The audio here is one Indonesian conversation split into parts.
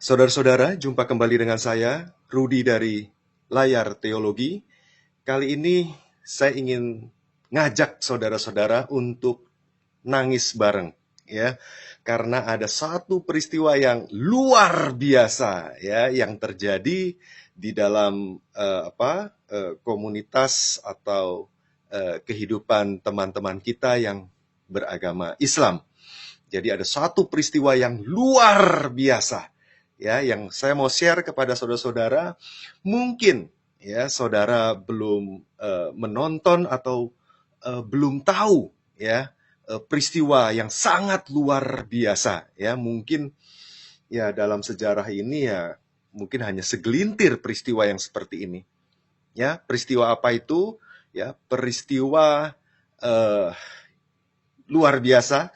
Saudara-saudara, jumpa kembali dengan saya, Rudi dari Layar Teologi. Kali ini saya ingin ngajak saudara-saudara untuk nangis bareng, ya, karena ada satu peristiwa yang luar biasa, ya, yang terjadi di dalam komunitas atau kehidupan teman-teman kita yang beragama Islam. Jadi ada satu peristiwa yang luar biasa, ya, yang saya mau share kepada saudara-saudara. Mungkin ya saudara belum menonton atau belum tahu ya peristiwa yang sangat luar biasa, ya. Mungkin ya dalam sejarah ini ya mungkin hanya segelintir peristiwa yang seperti ini. Ya, peristiwa apa itu? Ya, peristiwa eh, luar biasa.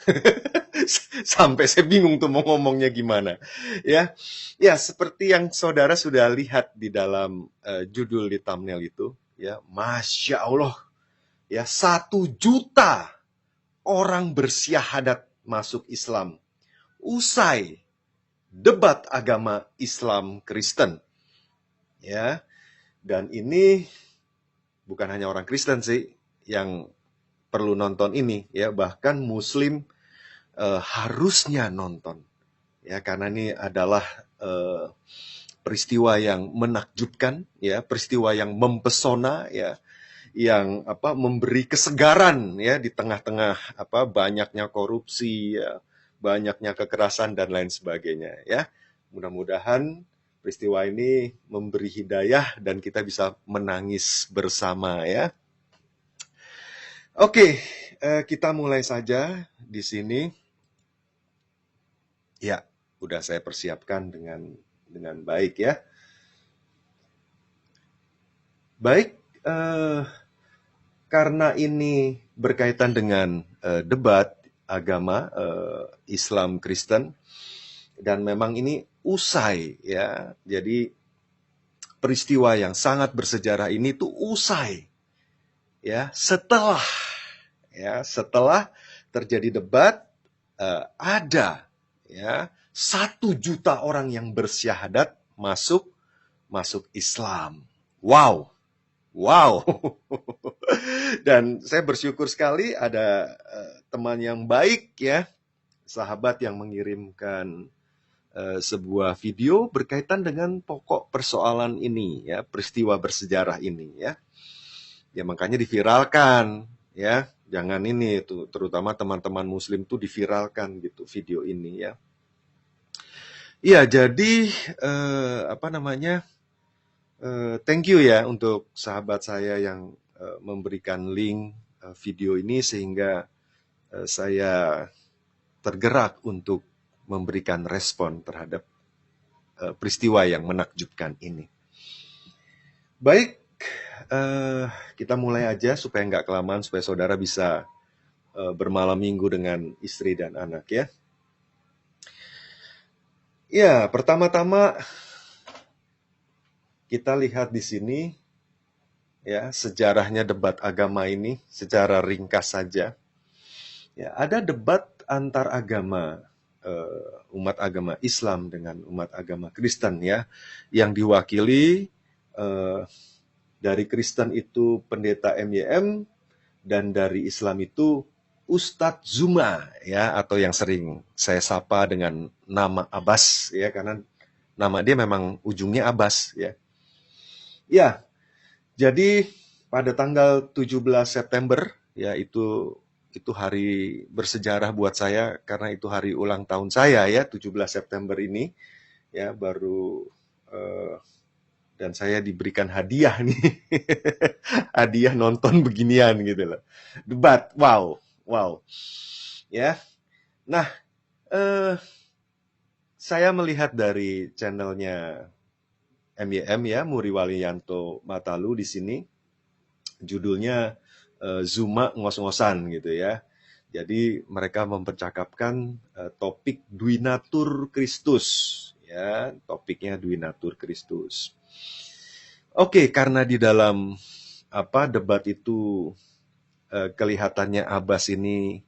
Sampai saya bingung tuh mau ngomongnya gimana. Ya, ya seperti yang saudara sudah lihat di dalam judul di thumbnail itu, ya, Masya Allah, ya 1 juta orang bersyahadat masuk Islam usai debat agama Islam Kristen, ya. Dan ini bukan hanya orang Kristen sih yang perlu nonton ini, ya, bahkan Muslim harusnya nonton, ya, karena ini adalah peristiwa yang menakjubkan, ya, peristiwa yang mempesona, ya, yang memberi kesegaran, ya, di tengah-tengah banyaknya korupsi, ya, banyaknya kekerasan dan lain sebagainya, ya. Mudah-mudahan peristiwa ini memberi hidayah dan kita bisa menangis bersama, ya. Oke, kita mulai saja di sini. Ya, udah saya persiapkan dengan baik, ya. Baik, karena ini berkaitan dengan debat agama Islam Kristen, dan memang ini usai, ya. Jadi peristiwa yang sangat bersejarah ini tuh usai, ya, setelah terjadi debat, ada, ya, 1 juta orang yang bersyahadat masuk Islam. Wow. Dan saya bersyukur sekali ada teman yang baik, ya, sahabat yang mengirimkan sebuah video berkaitan dengan pokok persoalan ini, ya, peristiwa bersejarah ini, ya. Ya makanya diviralkan, ya. Jangan ini tuh, terutama teman-teman Muslim tuh diviralkan gitu video ini, ya. Iya, jadi thank you ya untuk sahabat saya yang memberikan link video ini sehingga saya tergerak untuk memberikan respon terhadap peristiwa yang menakjubkan ini. Baik, kita mulai aja supaya nggak kelamaan, supaya saudara bisa bermalam minggu dengan istri dan anak, ya. Ya, pertama-tama kita lihat di sini, ya, sejarahnya debat agama ini secara ringkas saja. Ya, ada debat antar agama, umat agama Islam dengan umat agama Kristen, ya, yang diwakili dari Kristen itu pendeta MYM dan dari Islam itu Ustadz Zuma, ya, atau yang sering saya sapa dengan nama Abbas, ya, karena nama dia memang ujungnya Abbas, ya. Ya, jadi pada tanggal 17 September, ya, itu hari bersejarah buat saya karena itu hari ulang tahun saya, ya, 17 September ini, ya, baru dan saya diberikan hadiah nih. Hadiah nonton beginian gitu loh. Debat, wow. Ya. Nah, saya melihat dari channelnya MYM, ya, Muri Walianto Matalu di sini. Judulnya Zuma ngos-ngosan gitu, ya. Jadi mereka mempercakapkan topik Duinatur Kristus, ya, topiknya Duinatur Kristus. Oke, karena di dalam debat itu kelihatannya Abbas ini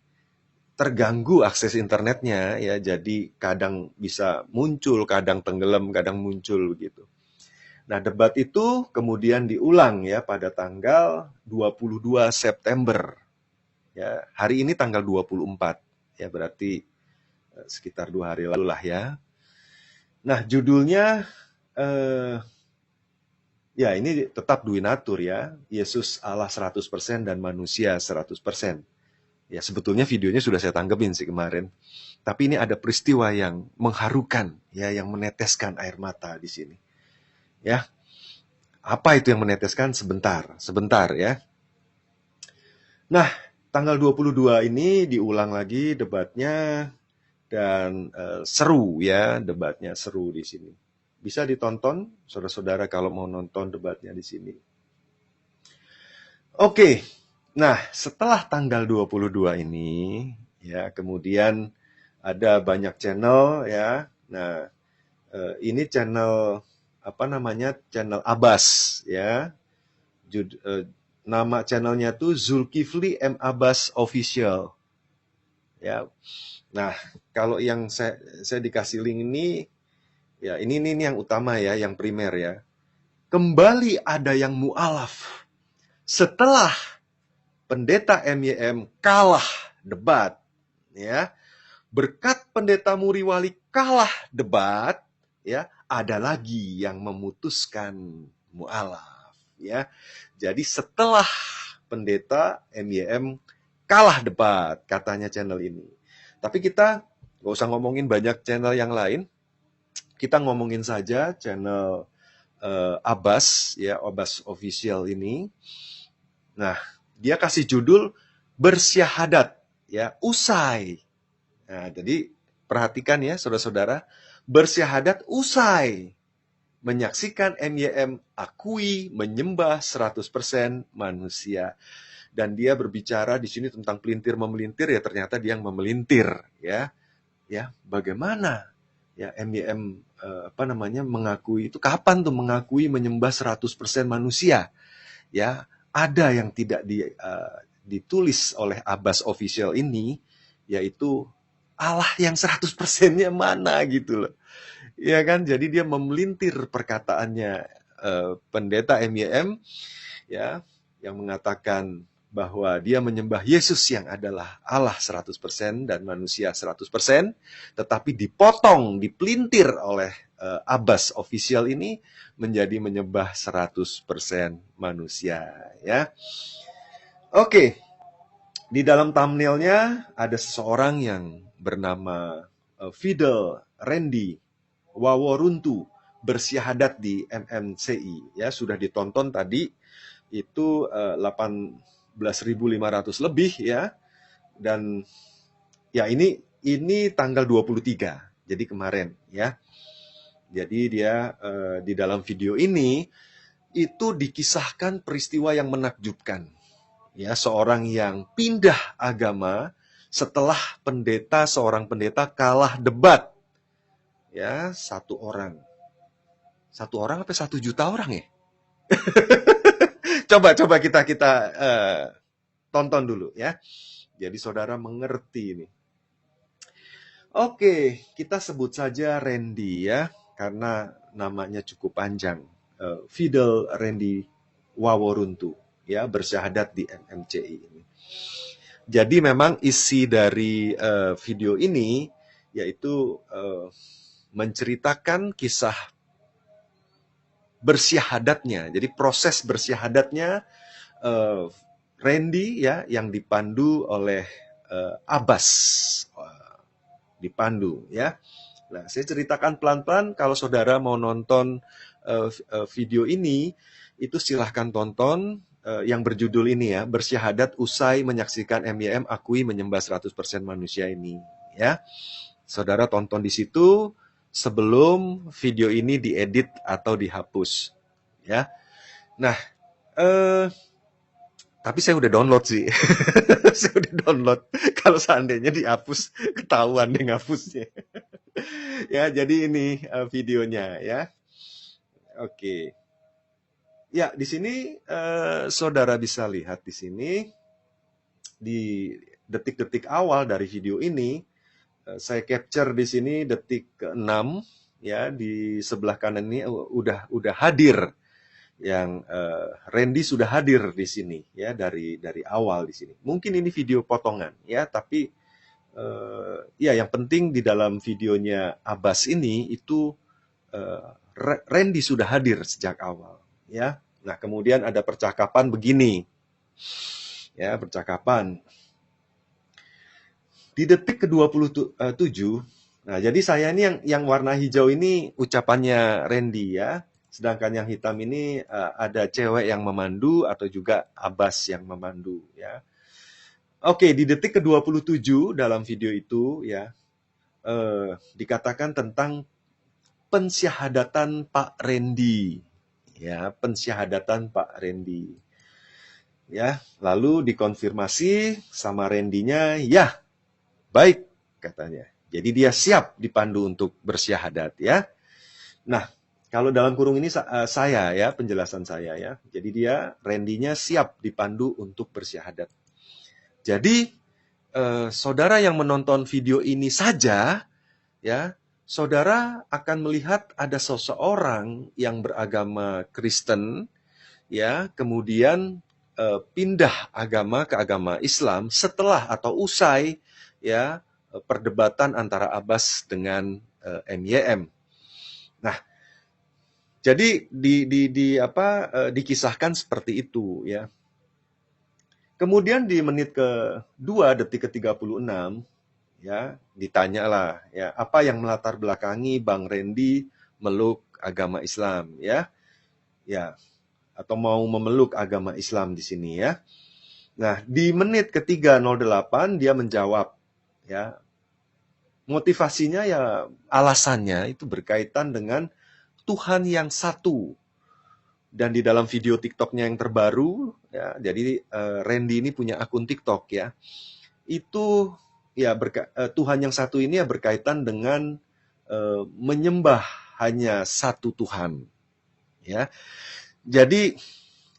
terganggu akses internetnya ya, jadi kadang bisa muncul, kadang tenggelam, kadang muncul begitu. Nah, debat itu kemudian diulang ya pada tanggal 22 September. Ya, hari ini tanggal 24. Ya, berarti sekitar 2 hari lalu lah ya. Nah, judulnya ya ini tetap Duinatur ya. Yesus Allah 100% dan manusia 100%. Ya, sebetulnya videonya sudah saya tanggepin sih kemarin. Tapi ini ada peristiwa yang mengharukan ya, yang meneteskan air mata di sini. Ya. Apa itu yang meneteskan? Sebentar ya. Nah, tanggal 22 ini diulang lagi debatnya dan seru ya, debatnya seru di sini. Bisa ditonton, saudara-saudara kalau mau nonton debatnya di sini. Oke, nah setelah tanggal 22 ini, ya kemudian ada banyak channel ya. Nah, ini channel apa namanya? Channel Abbas ya. Nama channelnya tuh Zulkifli M Abbas Official. Ya. Nah, kalau yang saya dikasih link ini, ya ini yang utama ya, yang primer ya. Kembali ada yang mu'alaf. Setelah pendeta MYM kalah debat, ya. Berkat pendeta Muriwali kalah debat, ya, ada lagi yang memutuskan mu'alaf, ya. Jadi setelah pendeta MYM kalah debat, katanya channel ini. Tapi kita nggak usah ngomongin banyak channel yang lain. Kita ngomongin saja channel Abbas, ya Abbas Official ini. Nah, dia kasih judul bersyahadat, ya usai. Nah, jadi perhatikan ya saudara-saudara, bersyahadat usai menyaksikan MYM akui menyembah 100% manusia. Dan dia berbicara di sini tentang pelintir memelintir, ya ternyata dia yang memelintir ya. Ya, bagaimana ya MYM mengakui itu, kapan tuh mengakui menyembah 100% manusia? Ya, ada yang tidak ditulis oleh Abbas Official ini, yaitu Allah yang 100%-nya mana gitu loh. Ya kan, jadi dia memelintir perkataannya pendeta MYM ya, yang mengatakan bahwa dia menyembah Yesus yang adalah Allah 100% dan manusia 100%, tetapi dipotong, dipelintir oleh Abbas Official ini menjadi menyembah 100% manusia ya. Oke, di dalam thumbnailnya ada seseorang yang bernama Fidel Randy Waworuntu bersyahadat di MMCI ya, sudah ditonton tadi itu 18.500 lebih ya, dan ya ini tanggal 23, jadi kemarin ya. Jadi dia di dalam video ini itu dikisahkan peristiwa yang menakjubkan ya, seorang yang pindah agama setelah seorang pendeta kalah debat ya, satu orang apa 1 juta orang ya. coba kita tonton dulu ya, jadi saudara mengerti ini. Oke, kita sebut saja Randy ya, karena namanya cukup panjang. Fidel Randy Waworuntu ya, bersyahadat di MMCI ini. Jadi memang isi dari video ini yaitu menceritakan kisah bersyahadatnya. Jadi proses bersyahadatnya Randy ya, yang dipandu oleh Abbas, dipandu ya. Nah, saya ceritakan pelan-pelan. Kalau saudara mau nonton video ini, itu silahkan tonton yang berjudul ini ya, bersyahadat usai menyaksikan MYM akui menyembah 100% manusia ini ya. Saudara tonton di situ sebelum video ini diedit atau dihapus ya. Nah, tapi saya udah download sih. Saya udah download. Kalau seandainya dihapus, ketahuan deh ngapusnya. Ya, jadi ini videonya ya. Oke. Ya, di sini saudara bisa lihat di sini di detik-detik awal dari video ini, saya capture di sini detik ke-6 ya, di sebelah kanan ini udah hadir yang Randy sudah hadir di sini ya, dari awal di sini. Mungkin ini video potongan ya, tapi ya yang penting di dalam videonya Abbas ini itu Randy sudah hadir sejak awal ya. Nah, kemudian ada percakapan begini. Ya, percakapan di detik ke-27. Nah, jadi saya ini yang warna hijau ini ucapannya Randy ya. Sedangkan yang hitam ini ada cewek yang memandu atau juga Abbas yang memandu ya. Oke, di detik ke-27 dalam video itu ya, dikatakan tentang pensyahadatan Pak Randy. Ya, pensyahadatan Pak Randy. Ya, lalu dikonfirmasi sama Randy-nya, ya, baik katanya. Jadi dia siap dipandu untuk bersyahadat ya. Nah, kalau dalam kurung ini saya ya, penjelasan saya ya. Jadi dia Randy-nya siap dipandu untuk bersyahadat. Jadi saudara yang menonton video ini saja ya, saudara akan melihat ada seseorang yang beragama Kristen ya, kemudian pindah agama ke agama Islam setelah atau usai ya perdebatan antara Abbas dengan MYM. Nah, jadi dikisahkan seperti itu ya. Kemudian di menit ke-2 detik ke-36 ya, ditanyalah ya, apa yang melatar belakangi Bang Randy meluk agama Islam ya. Ya, atau mau memeluk agama Islam di sini ya. Nah, di menit ke-3:08 dia menjawab ya. Motivasinya ya, alasannya itu berkaitan dengan Tuhan yang satu. Dan di dalam video TikToknya yang terbaru ya, jadi Randy ini punya akun TikTok ya. Itu ya Tuhan yang satu ini ya berkaitan dengan menyembah hanya satu Tuhan. Ya. Jadi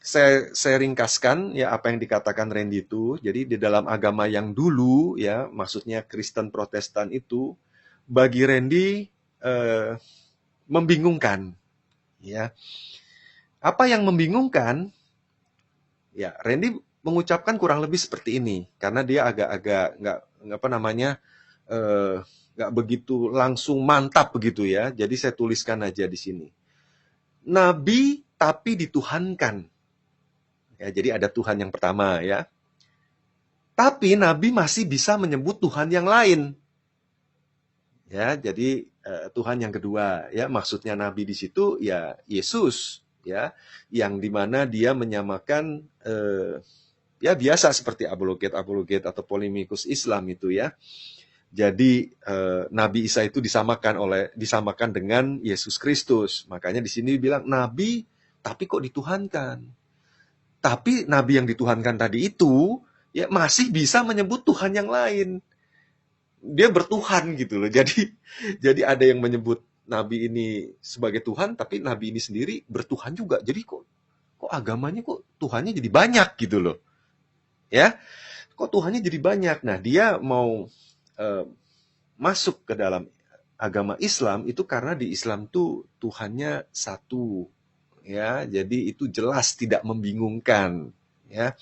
saya ringkaskan ya apa yang dikatakan Randy itu. Jadi di dalam agama yang dulu ya, maksudnya Kristen Protestan itu, bagi Randy membingungkan. Ya, apa yang membingungkan? Ya, Randy mengucapkan kurang lebih seperti ini, karena dia agak-agak nggak begitu langsung mantap begitu ya. Jadi saya tuliskan aja di sini. Nabi tapi dituhankan. Ya, jadi ada Tuhan yang pertama ya. Tapi Nabi masih bisa menyebut Tuhan yang lain. Ya, jadi Tuhan yang kedua ya, maksudnya Nabi di situ ya Yesus ya, yang dimana dia menyamakan ya biasa seperti apologet atau polemikus Islam itu ya. Jadi Nabi Isa itu disamakan dengan Yesus Kristus. Makanya di sini bilang Nabi tapi kok dituhankan. Tapi Nabi yang dituhankan tadi itu ya masih bisa menyebut Tuhan yang lain. Dia bertuhan gitu loh. Jadi ada yang menyebut Nabi ini sebagai Tuhan, tapi Nabi ini sendiri bertuhan juga. Jadi kok agamanya kok Tuhannya jadi banyak gitu loh. Ya, kok Tuhannya jadi banyak. Nah, dia mau masuk ke dalam agama Islam itu karena di Islam tuh Tuhannya satu. Ya, jadi itu jelas tidak membingungkan. Ya,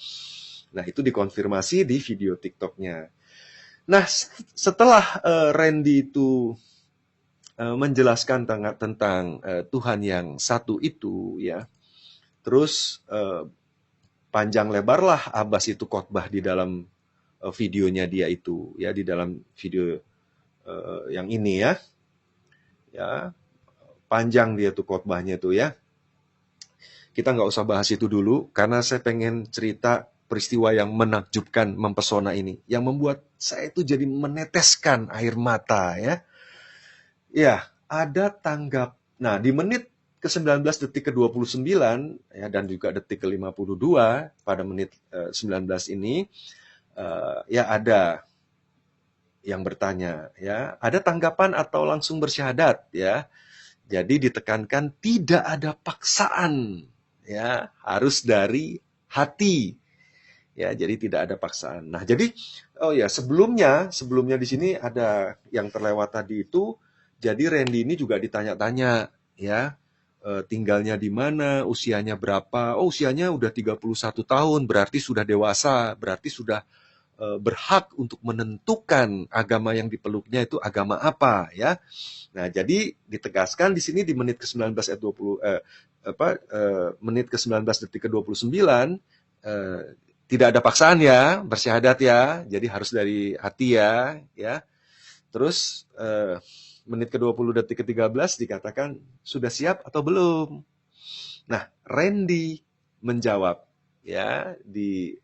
nah itu dikonfirmasi di video TikToknya. Nah, setelah Randy itu menjelaskan tentang Tuhan yang satu itu ya, terus panjang lebarlah Abbas itu khotbah di dalam videonya dia itu ya, di dalam video yang ini ya, panjang dia tuh khotbahnya tuh ya. Kita nggak usah bahas itu dulu karena saya pengen cerita peristiwa yang menakjubkan, mempesona ini, yang membuat saya itu jadi meneteskan air mata ya. Ya, ada tanggap. Nah, di menit ke-19 detik ke-29 ya, dan juga detik ke-52 pada menit 19 ini ya ada yang bertanya ya, ada tanggapan atau langsung bersyahadat ya. Jadi ditekankan tidak ada paksaan ya, harus dari hati. Ya, jadi tidak ada paksaan. Nah, jadi oh ya, sebelumnya di sini ada yang terlewat tadi itu, jadi Randy ini juga ditanya-tanya, ya, tinggalnya di mana, usianya berapa. Oh, usianya udah 31 tahun, berarti sudah dewasa, berarti sudah berhak untuk menentukan agama yang dipeluknya itu agama apa, ya. Nah, jadi ditegaskan di sini di menit ke-19 ayat 20 menit ke-19 detik ke-29, eh, tidak ada paksaan ya, bersyahadat ya. Jadi harus dari hati ya, ya. Terus menit ke-20 detik ke-13 dikatakan sudah siap atau belum? Nah, Randy menjawab ya di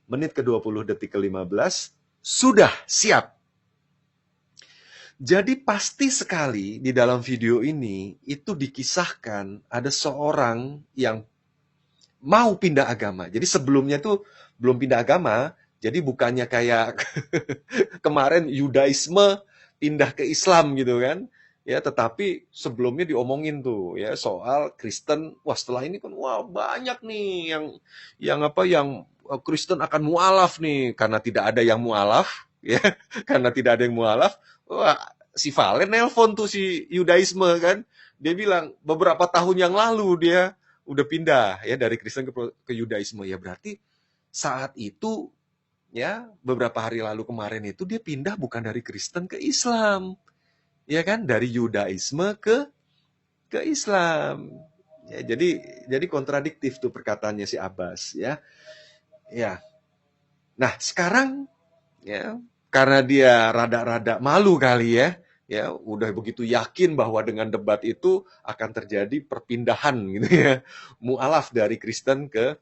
menit ke-20 detik ke-15 sudah siap. Jadi pasti sekali di dalam video ini itu dikisahkan ada seorang yang mau pindah agama. Jadi sebelumnya tuh belum pindah agama, jadi bukannya kayak kemarin Yudaisme pindah ke Islam gitu kan. Ya, tetapi sebelumnya diomongin tuh ya soal Kristen. Wah, setelah ini kan wah banyak nih yang Kristen akan mualaf nih karena tidak ada yang mualaf ya. Karena tidak ada yang mualaf. Wah, si Valen nelpon tuh si Yudaisme kan. Dia bilang beberapa tahun yang lalu dia udah pindah ya dari Kristen ke Yudaisme. Ya berarti saat itu ya beberapa hari lalu kemarin itu dia pindah bukan dari Kristen ke Islam. Ya kan? Dari Yudaisme ke Islam. Ya, jadi kontradiktif tuh perkataannya si Abbas ya. Ya. Nah, sekarang ya karena dia rada-rada malu kali ya. Ya, udah begitu yakin bahwa dengan debat itu akan terjadi perpindahan gitu ya. Mualaf dari Kristen ke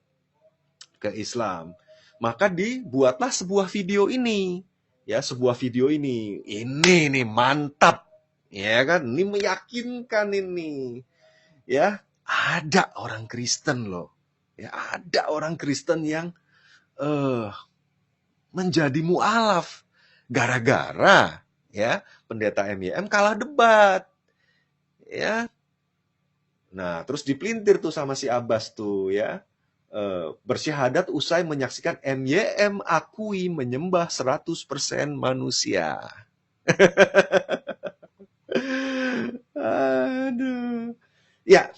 Islam. Maka dibuatlah sebuah video ini. Ya, sebuah video ini. Ini nih mantap. Ya kan? Ini meyakinkan ini. Ya, ada orang Kristen loh. Ya, ada orang Kristen yang eh menjadi mualaf gara-gara ya pendeta MYM kalah debat. Ya. Nah, terus dipelintir tuh sama si Abbas tuh ya. Bersyahadat usai menyaksikan MYM akui menyembah 100% manusia. Aduh. Ya,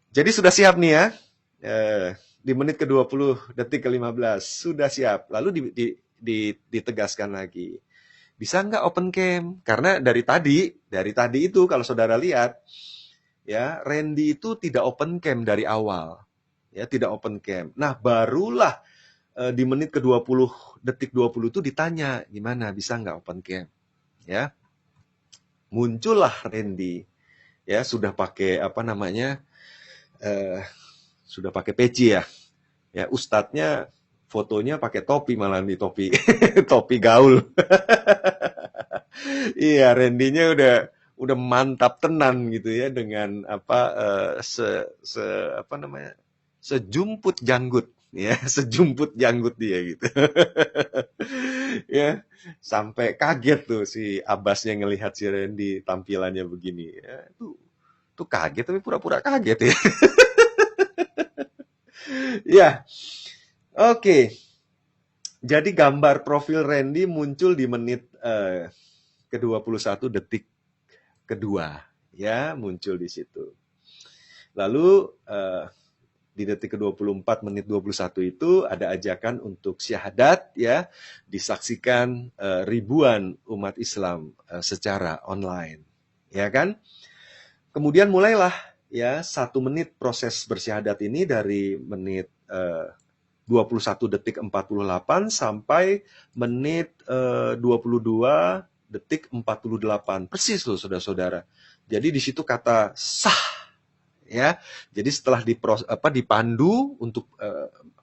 jadi sudah siap nih ya. Di menit ke-20 detik ke-15 sudah siap. Lalu ditegaskan lagi. Bisa nggak open cam? Karena dari tadi itu kalau saudara lihat ya, Randy itu tidak open cam dari awal. Ya, tidak open cam. Nah, barulah di menit ke-20 detik 20 itu ditanya, gimana bisa nggak open cam? Ya. Muncullah Randy. Ya, sudah pakai apa namanya? Sudah pakai peci ya. Ya, ustadznya fotonya pakai topi malah nih topi topi gaul. Iya, Randy-nya udah mantap tenan gitu ya dengan apa se apa namanya? Sejumput janggut ya, sejumput janggut dia gitu. Ya, sampai kaget tuh si Abbasnya ngelihat si Randy tampilannya begini. Ya, tuh kaget tapi pura-pura kaget ya. Ya, oke. Jadi gambar profil Randy muncul di menit ke-21 detik kedua ya, muncul di situ. Lalu di detik ke-24 menit 21 itu ada ajakan untuk syahadat ya, disaksikan ribuan umat Islam secara online. Ya kan? Kemudian mulailah ya 1 menit proses bersyahadat ini dari menit 21 detik 48 sampai menit 22 detik 48. Persis loh saudara-saudara. Jadi di situ kata sah ya. Jadi setelah dipandu untuk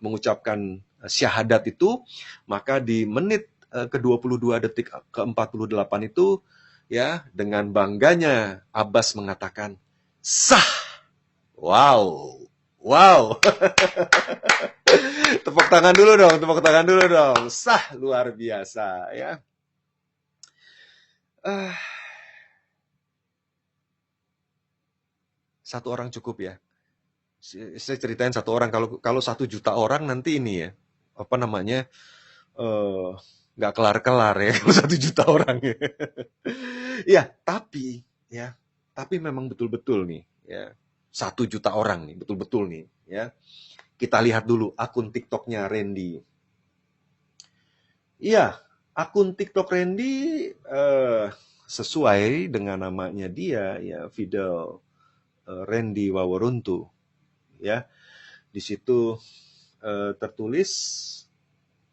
mengucapkan syahadat itu, maka di menit ke-22 detik ke-48 itu ya dengan bangganya Abbas mengatakan sah. Wow. Wow. Tepuk tangan dulu dong, tepuk tangan dulu dong. Sah, luar biasa ya. Satu orang cukup ya. Saya ceritain satu orang, kalau 1 juta orang nanti ini ya. apa namanya, eh, nggak kelar-kelar ya, 1 juta orang ya. Ya, ya, tapi memang betul-betul nih, ya, 1 juta orang nih, betul-betul nih, ya. Kita lihat dulu akun TikToknya Randy. Iya, akun TikTok Randy sesuai dengan namanya dia, ya, Fidel Randy Waworuntu, ya. Di situ tertulis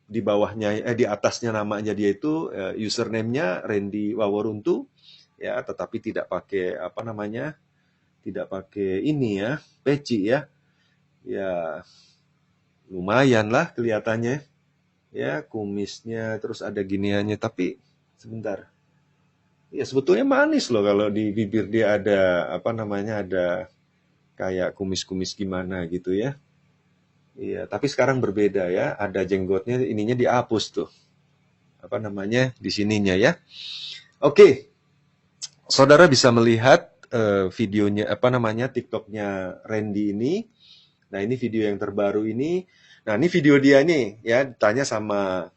di bawahnya, di atasnya namanya dia itu username-nya Randy Waworuntu, ya, tetapi tidak pakai apa namanya, tidak pakai ini ya, peci ya, ya lumayan lah kelihatannya, ya kumisnya terus ada giniannya, tapi sebentar, ya sebetulnya manis loh kalau di bibir dia ada apa namanya, ada kayak kumis-kumis gimana gitu ya. Iya, tapi sekarang berbeda ya, ada jenggotnya, ininya dihapus tuh, apa namanya, di sininya ya. Oke, saudara bisa melihat videonya, apa namanya, TikToknya Randy ini. Nah, ini video yang terbaru ini. Nah, ini video dia nih, ya, ditanya sama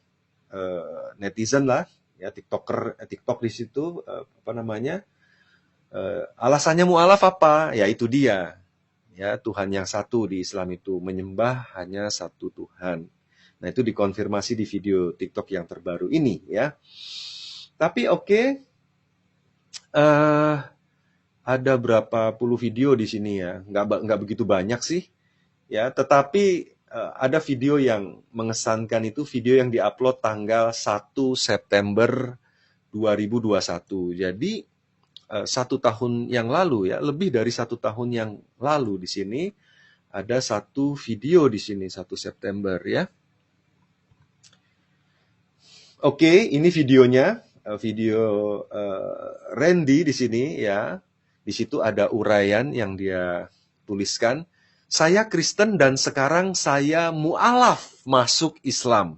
netizen lah, ya, TikToker, TikTok di situ, apa namanya, alasannya mualaf apa? Ya, itu dia. Ya, Tuhan yang satu di Islam itu, menyembah hanya satu Tuhan. Nah, itu dikonfirmasi di video TikTok yang terbaru ini, ya. Tapi oke, ada berapa puluh video di sini ya, nggak begitu banyak sih, ya. Tetapi ada video yang mengesankan, itu video yang diupload tanggal 1 September 2021. Jadi 1 tahun yang lalu ya, lebih dari 1 tahun yang lalu di sini ada satu video di sini 1 September ya. Oke, ini videonya, video Randy di sini ya. Di situ ada uraian yang dia tuliskan. Saya Kristen dan sekarang saya mualaf masuk Islam.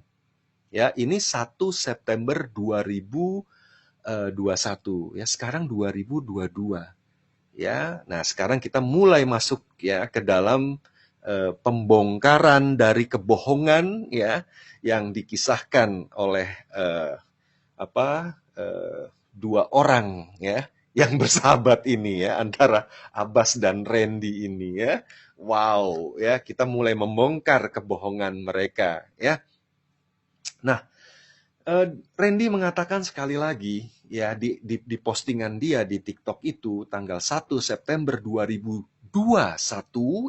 Ya, ini 1 September 2021 ya, sekarang 2022. Ya, nah sekarang kita mulai masuk ya ke dalam pembongkaran dari kebohongan ya yang dikisahkan oleh dua orang ya yang bersahabat ini ya, antara Abbas dan Randy ini ya. Wow, ya, kita mulai membongkar kebohongan mereka ya. Nah, Randy mengatakan sekali lagi ya di postingan dia di TikTok itu tanggal 1 September 2021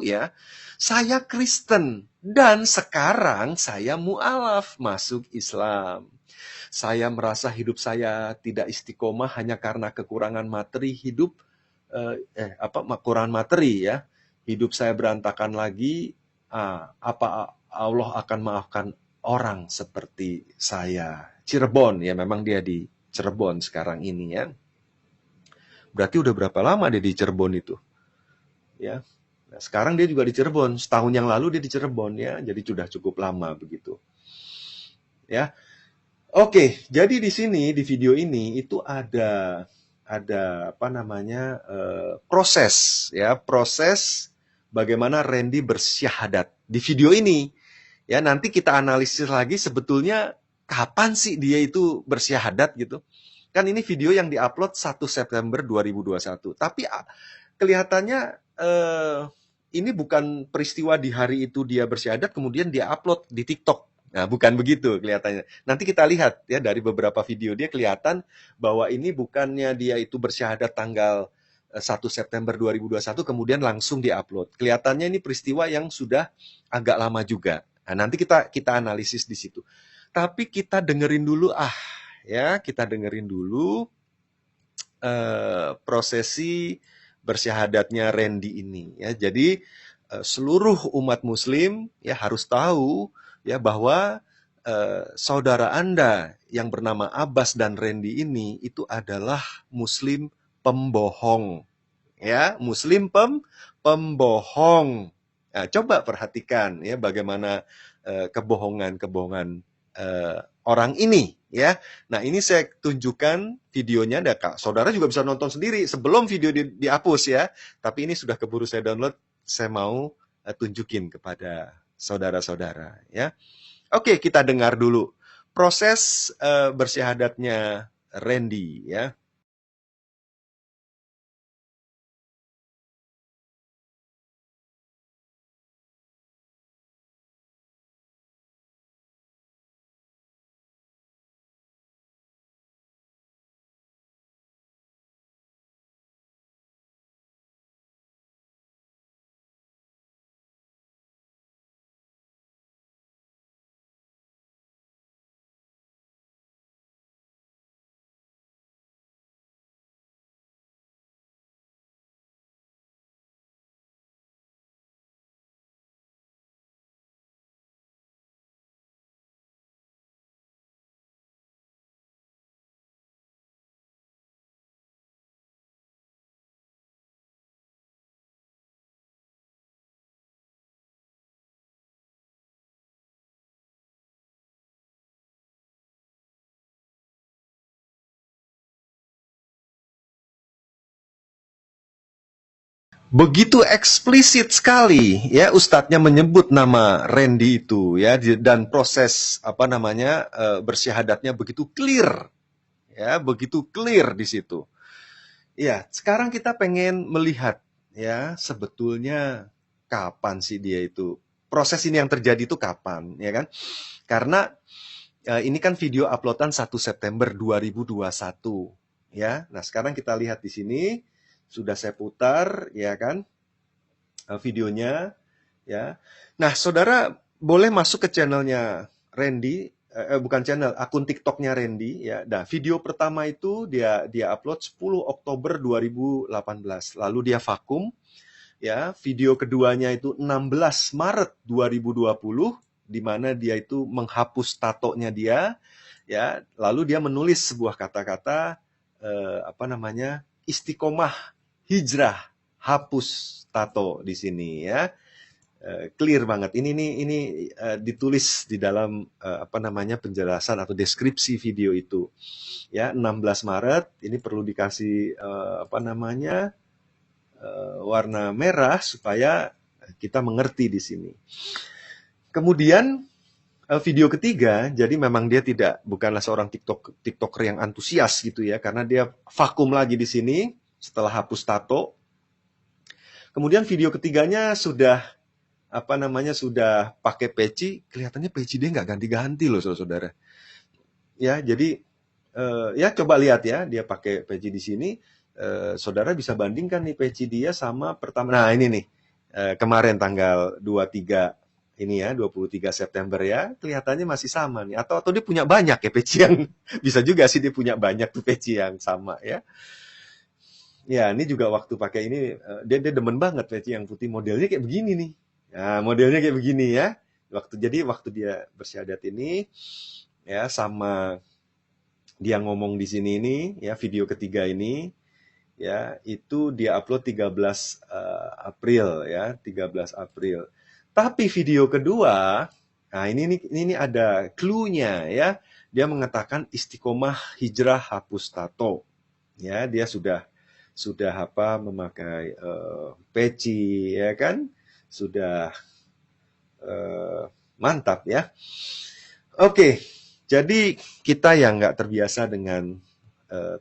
ya, saya Kristen dan sekarang saya mualaf masuk Islam. Saya merasa hidup saya tidak istiqomah hanya karena kekurangan materi hidup, kekurangan materi ya. Hidup saya berantakan lagi. Apa Allah akan maafkan orang seperti saya? Cirebon ya, memang dia di Cirebon sekarang ini ya. Berarti udah berapa lama dia di Cirebon itu? Ya. Nah, sekarang dia juga di Cirebon. Setahun yang lalu dia di Cirebon ya. Jadi sudah cukup lama begitu. Ya. Oke, jadi di sini di video ini itu ada apa namanya, proses ya, proses bagaimana Randy bersyahadat di video ini. Ya, nanti kita analisis lagi sebetulnya kapan sih dia itu bersyahadat gitu. Kan ini video yang diupload 1 September 2021. Tapi kelihatannya ini bukan peristiwa di hari itu dia bersyahadat kemudian dia upload di TikTok. Nah, bukan begitu kelihatannya. Nanti kita lihat ya dari beberapa video dia kelihatan bahwa ini bukannya dia itu bersyahadat tanggal 1 September 2021 kemudian langsung diupload. Kelihatannya ini peristiwa yang sudah agak lama juga. Nah, nanti kita analisis di situ. Tapi kita dengerin dulu kita dengerin dulu prosesi bersyahadatnya Randy ini ya. Jadi seluruh umat muslim ya harus tahu ya bahwa saudara Anda yang bernama Abbas dan Randy ini itu adalah muslim pembohong. Ya, muslim pembohong. Nah, coba perhatikan ya bagaimana kebohongan-kebohongan orang ini ya. Nah, ini saya tunjukkan videonya, Kak. Saudara juga bisa nonton sendiri sebelum video dihapus ya. Tapi ini sudah keburu saya download, saya mau tunjukin kepada saudara-saudara ya. Oke, kita dengar dulu proses bersyahadatnya Randy ya. Begitu eksplisit sekali ya ustadznya menyebut nama Randy itu ya dan proses apa namanya bersyahadatnya begitu clear ya, begitu clear di situ. Ya, sekarang kita pengen melihat ya sebetulnya kapan sih dia itu proses ini yang terjadi itu kapan ya kan? Karena ini kan video uploadan 1 September 2021 ya. Nah, sekarang kita lihat di sini sudah saya putar ya kan videonya ya. Nah, saudara boleh masuk ke channelnya Randy, bukan channel, akun TikToknya Randy ya. Nah, video pertama itu dia upload 10 Oktober 2018. Lalu dia vakum ya. Video keduanya itu 16 Maret 2020 di mana dia itu menghapus tatonya dia ya. Lalu dia menulis sebuah kata-kata apa namanya? Istiqomah hijrah hapus tato di sini ya. Clear banget. Ini ditulis di dalam apa namanya penjelasan atau deskripsi video itu. Ya, 16 Maret ini perlu dikasih apa namanya warna merah supaya kita mengerti di sini. Kemudian video ketiga, jadi memang dia bukanlah seorang TikToker yang antusias gitu ya, karena dia vakum lagi di sini setelah hapus tato. Kemudian video ketiganya sudah apa namanya sudah pakai peci, kelihatannya peci dia nggak ganti-ganti loh saudara-saudara. Ya, jadi ya coba lihat ya, dia pakai peci di sini. Saudara bisa bandingkan nih peci dia sama pertama. Nah ini nih kemarin tanggal 23 ini ya 23 September ya, kelihatannya masih sama nih. Atau dia punya banyak ya peci yang bisa juga sih dia punya banyak tuh peci yang sama ya. Ya, ini juga waktu pakai ini dia demen banget peci yang putih modelnya kayak begini nih. Nah, modelnya kayak begini ya. Waktu dia bersyahadat ini ya sama dia ngomong di sini ini ya video ketiga ini ya itu dia upload 13 April ya, 13 April. Tapi video kedua, nah ini ada clue-nya ya. Dia mengatakan istiqomah hijrah hapus tato. Ya, dia sudah apa memakai peci ya kan? Sudah mantap ya. Oke, jadi kita yang nggak terbiasa dengan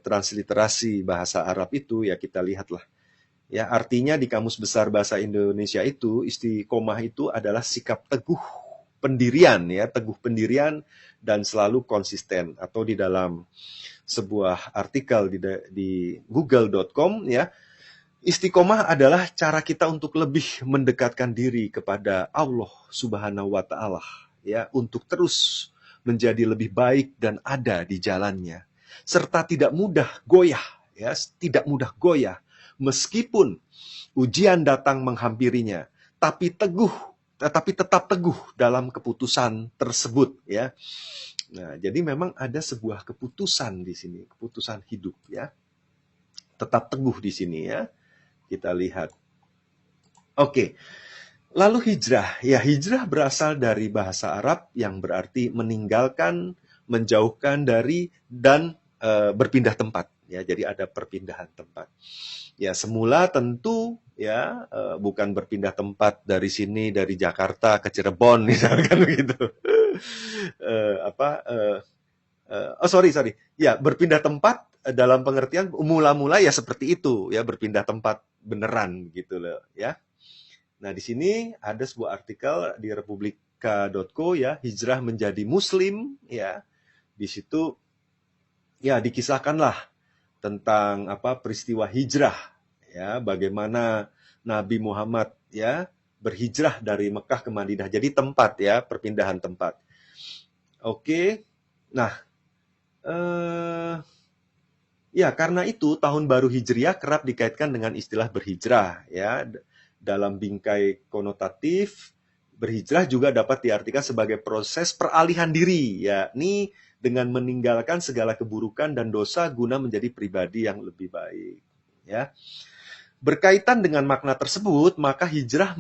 transliterasi bahasa Arab itu ya kita lihatlah. Ya, artinya di Kamus Besar Bahasa Indonesia itu istiqomah itu adalah sikap teguh pendirian ya, teguh pendirian dan selalu konsisten atau di dalam sebuah artikel di google.com ya, istiqomah adalah cara kita untuk lebih mendekatkan diri kepada Allah Subhanahu wa taala ya, untuk terus menjadi lebih baik dan ada di jalannya serta tidak mudah goyah ya, tidak mudah goyah meskipun ujian datang menghampirinya, tapi tetap teguh dalam keputusan tersebut ya. Nah, jadi memang ada sebuah keputusan di sini, keputusan hidup ya. Tetap teguh di sini ya. Kita lihat. Oke. Lalu hijrah. Ya, hijrah berasal dari bahasa Arab yang berarti meninggalkan, menjauhkan dari dan berpindah tempat ya. Jadi ada perpindahan tempat. Ya, semula tentu ya bukan berpindah tempat dari sini dari Jakarta ke Cirebon misalkan begitu. Eh, apa? Oh sorry, ya berpindah tempat dalam pengertian mula-mula ya seperti itu ya, berpindah tempat beneran gitu loh ya. Nah di sini ada sebuah artikel di republika.co ya, hijrah menjadi Muslim ya. Di situ ya dikisahkanlah tentang apa peristiwa hijrah ya, bagaimana Nabi Muhammad ya berhijrah dari Mekah ke Madinah. Jadi tempat ya, perpindahan tempat. Oke. Nah, eh ya, karena itu tahun baru Hijriah kerap dikaitkan dengan istilah berhijrah ya. Dalam bingkai konotatif, berhijrah juga dapat diartikan sebagai proses peralihan diri, yakni dengan meninggalkan segala keburukan dan dosa guna menjadi pribadi yang lebih baik. Ya. Berkaitan dengan makna tersebut, maka hijrah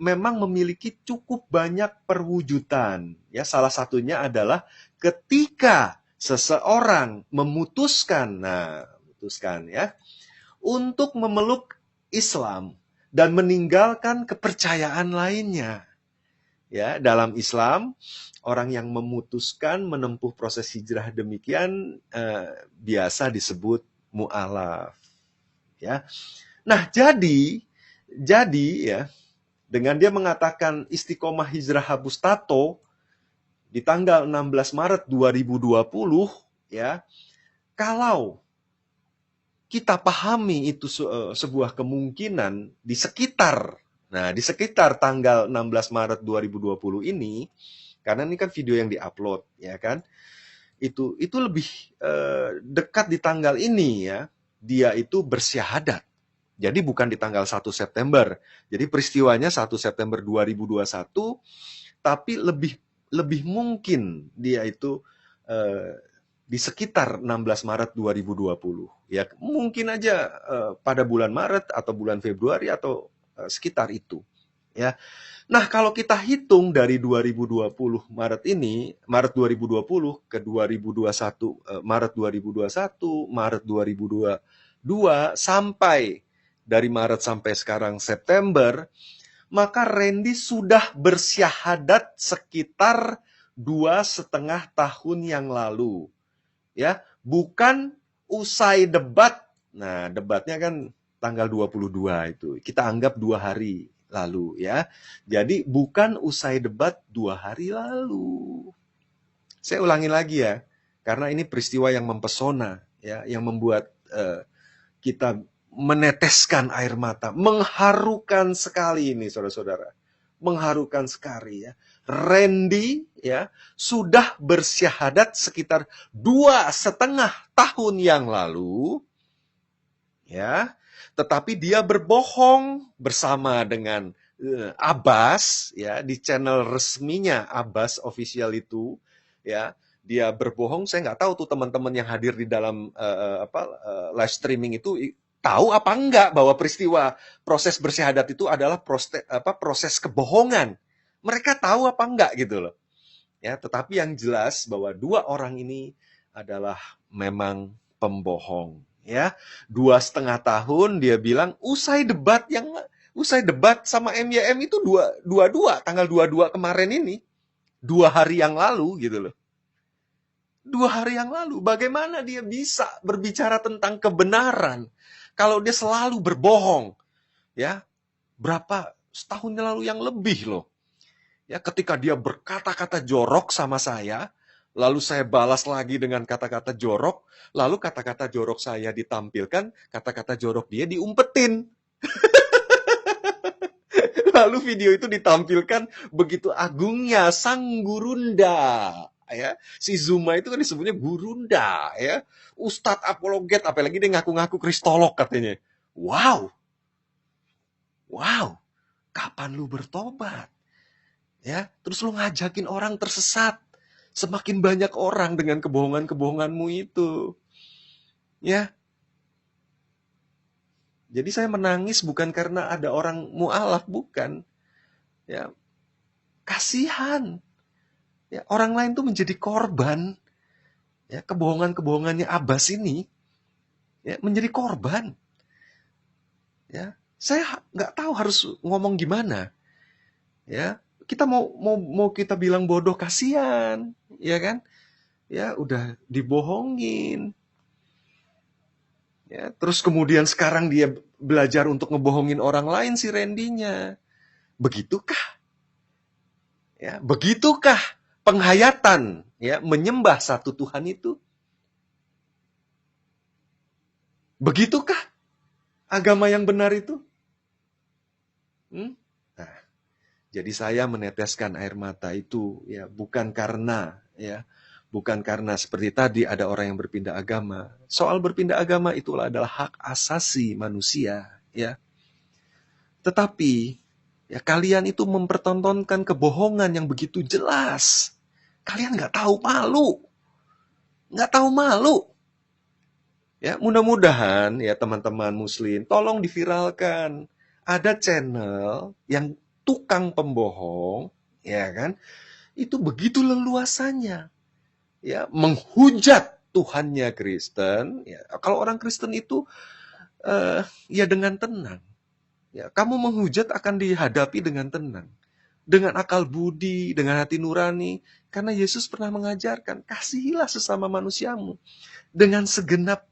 memang memiliki cukup banyak perwujudan. Ya, salah satunya adalah ketika seseorang memutuskan ya, untuk memeluk Islam dan meninggalkan kepercayaan lainnya. Ya, dalam Islam, orang yang memutuskan menempuh proses hijrah demikian biasa disebut mu'alaf. Ya. Nah, jadi ya, dengan dia mengatakan istiqomah hijrah hapus tato di tanggal 16 Maret 2020 ya, kalau kita pahami itu sebuah kemungkinan di sekitar tanggal 16 Maret 2020 ini, karena ini kan video yang diupload ya kan, itu lebih dekat di tanggal ini ya, dia itu bersyahadat. Jadi bukan di tanggal 1 September. Jadi peristiwanya 1 September 2021, tapi lebih mungkin dia itu di sekitar 16 Maret 2020. Ya, mungkin aja pada bulan Maret atau bulan Februari atau sekitar itu. Ya. Nah, kalau kita hitung dari 2020 Maret 2020 ke 2021 Maret 2021, Maret 2022 sampai dari Maret sampai sekarang September, maka Randy sudah bersyahadat sekitar 2,5 tahun yang lalu. Ya, bukan usai debat. Nah, debatnya kan tanggal 22 itu. Kita anggap 2 hari lalu ya. Jadi bukan usai debat 2 hari lalu. Saya ulangi lagi ya, karena ini peristiwa yang mempesona ya, yang membuat kita meneteskan air mata, mengharukan sekali ini saudara-saudara, mengharukan sekali ya. Randy ya sudah bersyahadat sekitar 2,5 tahun yang lalu ya, tetapi dia berbohong bersama dengan Abbas ya, di channel resminya Abbas official itu ya. Dia berbohong, saya nggak tahu tuh teman-teman yang hadir di dalam live streaming itu tahu apa enggak bahwa peristiwa proses bersyahadat itu adalah proses kebohongan. Mereka tahu apa enggak gitu loh. Ya, tetapi yang jelas bahwa 2 orang ini adalah memang pembohong. Ya, 2,5 tahun dia bilang usai debat sama MYM itu 22 tanggal 22 kemarin ini, 2 hari yang lalu gitu loh. 2 hari yang lalu, bagaimana dia bisa berbicara tentang kebenaran kalau dia selalu berbohong? Ya, berapa setahun lalu yang lebih loh. Ya, ketika dia berkata-kata jorok sama saya, lalu saya balas lagi dengan kata-kata jorok, lalu kata-kata jorok saya ditampilkan, kata-kata jorok dia diumpetin. Lalu video itu ditampilkan begitu agungnya sang gurunda. Ya, si Zuma itu kan disebutnya gurunda ya, Ustadz apologet, apalagi dia ngaku-ngaku kristolog katanya. Wow, kapan lu bertobat? Ya, terus lu ngajakin orang tersesat. Semakin banyak orang dengan kebohongan-kebohonganmu itu. Ya. Jadi saya menangis bukan karena ada orang mu'alaf, bukan. Ya. Kasihan. Ya, orang lain tuh menjadi korban. Ya, kebohongan-kebohongannya Abbas ini ya, menjadi korban. Ya, saya nggak tahu harus ngomong gimana. Ya, kita mau kita bilang bodoh, kasihan, ya kan? Ya udah dibohongin. Ya, terus kemudian sekarang dia belajar untuk ngebohongin orang lain si Randy-nya. Begitukah? Ya, begitukah penghayatan ya menyembah satu Tuhan itu? Begitukah agama yang benar itu? Nah, jadi saya meneteskan air mata itu ya bukan karena seperti tadi ada orang yang berpindah agama. Soal berpindah agama itulah adalah hak asasi manusia ya. Tetapi ya kalian itu mempertontonkan kebohongan yang begitu jelas. Kalian nggak tahu malu. Nggak tahu malu. Ya, mudah-mudahan ya teman-teman muslim tolong diviralkan. Ada channel yang tukang pembohong, ya kan? Itu begitu leluasanya ya menghujat Tuhannya Kristen. Ya, kalau orang Kristen itu ya dengan tenang. Ya, kamu menghujat akan dihadapi dengan tenang. Dengan akal budi, dengan hati nurani. Karena Yesus pernah mengajarkan, kasihilah sesama manusiamu. Dengan segenap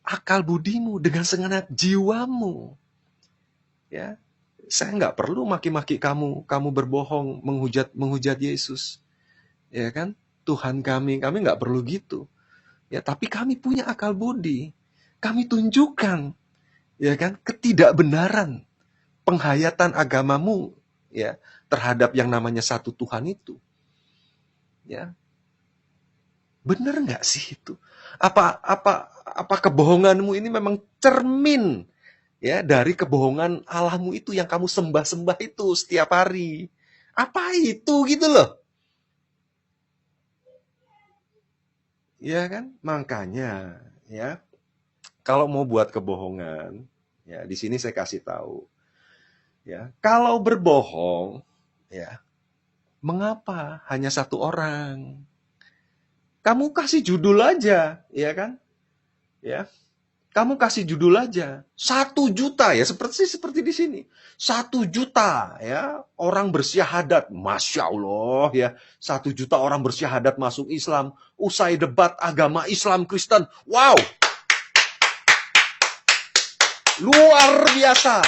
akal budimu, dengan segenap jiwamu. Ya, saya nggak perlu maki-maki kamu berbohong, menghujat Yesus. Ya kan? Tuhan kami nggak perlu gitu. Ya, tapi kami punya akal budi. Kami tunjukkan ya kan ketidakbenaran penghayatan agamamu ya terhadap yang namanya satu Tuhan itu. Ya. Benar nggak sih itu? Apa kebohonganmu ini memang cermin ya dari kebohongan Allahmu itu yang kamu sembah-sembah itu setiap hari? Apa itu gitu loh? Ya kan? Makanya ya kalau mau buat kebohongan ya di sini saya kasih tahu ya kalau berbohong ya mengapa hanya satu orang? Kamu kasih judul aja, ya kan? Ya, kamu kasih judul aja. 1 juta ya, seperti di sini. 1 juta ya orang bersyahadat, masya Allah ya. 1 juta orang bersyahadat masuk Islam. Usai debat agama Islam Kristen, wow, luar biasa.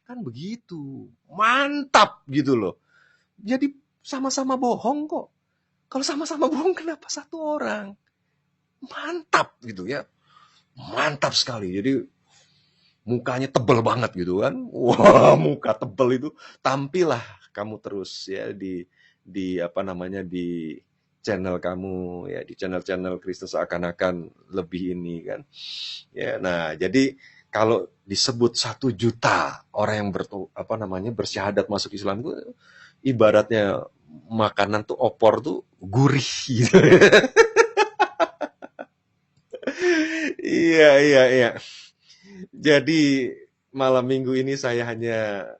Kan begitu, mantap gitu loh. Jadi sama-sama bohong kok. Kalau sama-sama bohong kenapa satu orang? Mantap gitu ya. Mantap sekali. Jadi mukanya tebel banget gitu kan. Wah, muka tebel itu tampillah kamu terus ya di apa namanya di channel kamu ya di channel-channel Kristen seakan-akan lebih ini kan. Ya, nah jadi kalau disebut 1 juta orang yang bersyahadat masuk Islam itu ibaratnya makanan tuh opor tuh gurih gitu. Iya, iya, iya. Jadi malam minggu ini saya hanya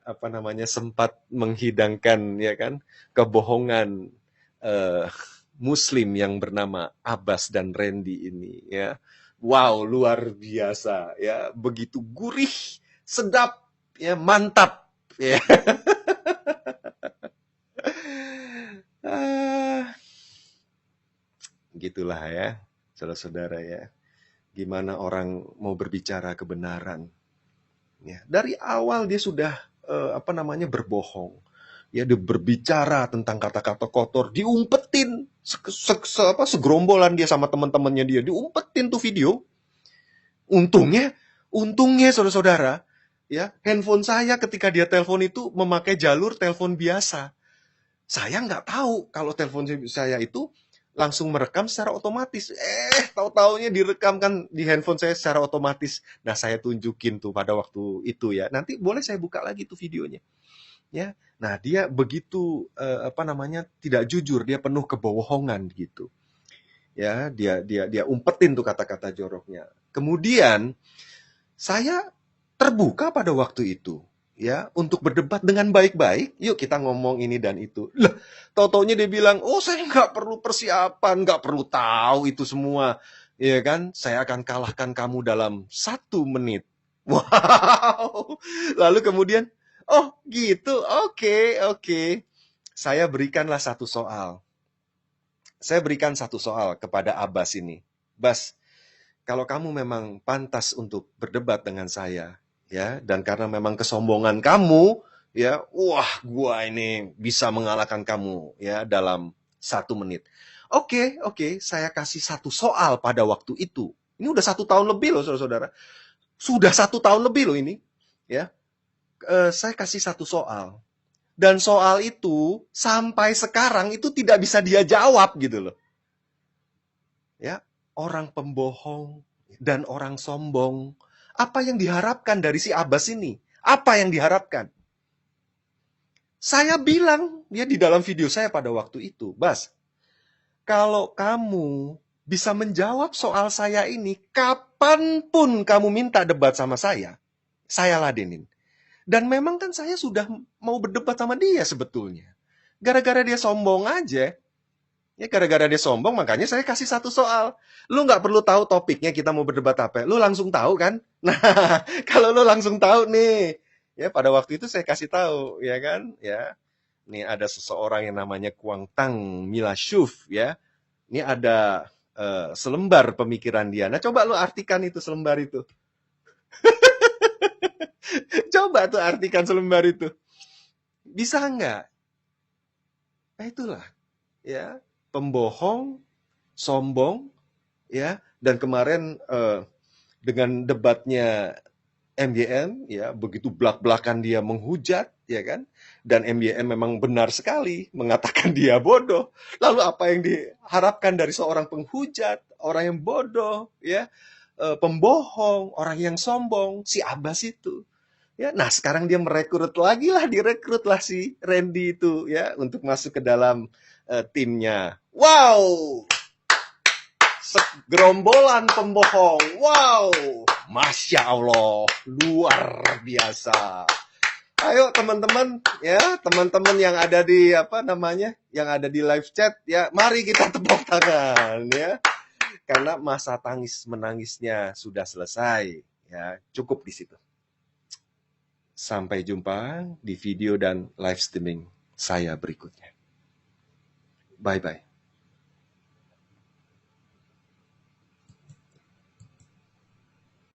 sempat menghidangkan ya kan kebohongan eh, Muslim yang bernama Abbas dan Randy ini ya. Wow, luar biasa ya, begitu gurih, sedap, ya mantap ya. Ah, gitulah ya, saudara-saudara ya. Gimana orang mau berbicara kebenaran. Ya, dari awal dia sudah berbohong. Ya, dia berbicara tentang kata-kata kotor, diumpetin segerombolan dia sama teman-temannya dia, diumpetin tuh video. Untungnya saudara-saudara, ya, handphone saya ketika dia telepon itu memakai jalur telepon biasa. Saya nggak tahu kalau telepon saya itu langsung merekam secara otomatis. Tahu-taunya direkam kan di handphone saya secara otomatis. Nah, saya tunjukin tuh pada waktu itu ya. Nanti boleh saya buka lagi tuh videonya. Ya. Nah, dia begitu tidak jujur, dia penuh kebohongan gitu. Ya, dia umpetin tuh kata-kata joroknya. Kemudian saya terbuka pada waktu itu ya untuk berdebat dengan baik-baik. Yuk kita ngomong ini dan itu. Lah, tau-taunya dia bilang, oh saya nggak perlu persiapan, nggak perlu tahu itu semua. Ya kan, saya akan kalahkan kamu dalam 1 menit. Wow. Lalu kemudian, Oh, gitu. Oke, oke. Saya berikanlah satu soal. Saya berikan satu soal kepada Abbas ini. Bas, kalau kamu memang pantas untuk berdebat dengan saya, ya, dan karena memang kesombongan kamu, ya, wah, gua ini bisa mengalahkan kamu, ya, dalam 1 menit. Oke, oke, saya kasih satu soal pada waktu itu. Ini udah 1 tahun lebih loh, saudara-saudara. Sudah 1 tahun lebih loh ini, ya. Saya kasih satu soal. Dan soal itu sampai sekarang itu tidak bisa dia jawab gitu loh. Ya, orang pembohong dan orang sombong. Apa yang diharapkan dari si Abbas ini? Apa yang diharapkan? Saya bilang ya di dalam video saya pada waktu itu, Bas, kalau kamu bisa menjawab soal saya ini, kapanpun kamu minta debat sama saya ladenin. Dan memang kan saya sudah mau berdebat sama dia sebetulnya. Gara-gara dia sombong aja. Ya gara-gara dia sombong makanya saya kasih satu soal. Lu nggak perlu tahu topiknya kita mau berdebat apa. Lu langsung tahu kan? Nah, kalau lu langsung tahu nih. Ya pada waktu itu saya kasih tahu, ya kan? Ya. Nih ada seseorang yang namanya Kuang Tang Milashuf ya. Ini ada selembar pemikiran dia. Nah, coba lu artikan itu selembar itu. Coba tuh artikan selembar itu. Bisa nggak? Nah, itulah ya, pembohong, sombong, ya. Dan kemarin dengan debatnya MYM, ya, begitu belak-belakan dia menghujat, ya kan? Dan MYM memang benar sekali mengatakan dia bodoh. Lalu apa yang diharapkan dari seorang penghujat, orang yang bodoh, ya, pembohong, orang yang sombong, si Abbas itu. Ya, nah sekarang dia direkrut lah si Randy itu ya untuk masuk ke dalam timnya. Wow, segerombolan pembohong. Wow, masya Allah, luar biasa. Ayo teman-teman, ya teman-teman yang ada di apa namanya, yang ada di live chat, ya mari kita tepuk tangan, ya. Karena masa tangis menangisnya sudah selesai, ya cukup di situ. Sampai jumpa di video dan live streaming saya berikutnya. Bye-bye.